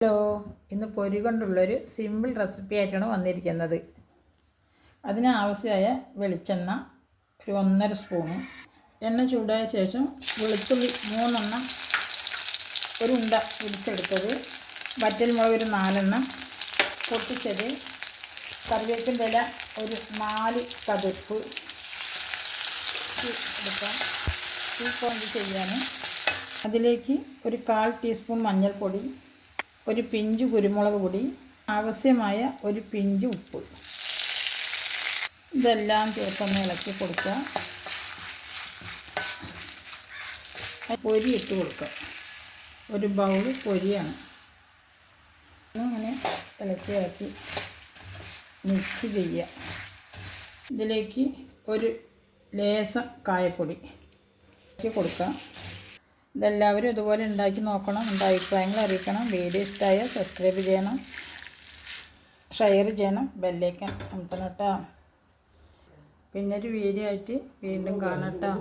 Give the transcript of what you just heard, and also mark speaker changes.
Speaker 1: Hello, ഇന്ന് പൊരി കൊണ്ടുള്ളൊരു simple recipe ആയിട്ടാണ് വന്നിരിക്കുന്നത്. അതിനാവശ്യമായ വെളിച്ചെണ്ണ ഒരു 1.5 സ്പൂണ്. എണ്ണ ചൂടായ ശേഷം വെളുത്തുള്ളി 3 എണ്ണം ഒരു ഉണ്ട പിടിച്ചെടുത്തത്, വറ്റൽമുളക് ഒരു 4 എണ്ണം പൊട്ടിച്ചത്, കറിവേപ്പിൻ്റെ ഇല ഒരു 4 കതിർപ്പ് എടുക്കാം. ഇത് ചെയ്യാൻ അതിലേക്ക് ഒരു 1/4 ടീസ്പൂൺ മഞ്ഞൾപ്പൊടി, ഒരു പിഞ്ച് കുരുമുളക് പൊടി, ആവശ്യമായ ഒരു പിഞ്ച് ഉപ്പ്, ഇതെല്ലാം ചേർത്തൊന്ന് ഇളക്കി കൊടുക്കുക. പൊരി ഇട്ട് കൊടുക്കുക. ഒരു ബൗള് പൊരിയാണ്. അങ്ങനെ ഇളക്കി മിക്സ് ചെയ്യുക. ഇതിലേക്ക് ഒരു ലേശം കായപ്പൊടി ഇളക്കി കൊടുക്കുക. ഇതെല്ലാവരും ഇതുപോലെ ഉണ്ടാക്കി നോക്കണം. എൻ്റെ അഭിപ്രായങ്ങൾ അറിയിക്കണം. വീഡിയോ ഇഷ്ടമായാൽ സബ്സ്ക്രൈബ് ചെയ്യണം, ഷെയർ ചെയ്യണം, ബെല്ലൈക്കൺ അമർത്തണം കേട്ടോ. പിന്നൊരു വീഡിയോ ആയിട്ട് വീണ്ടും കാണാം കേട്ടോ.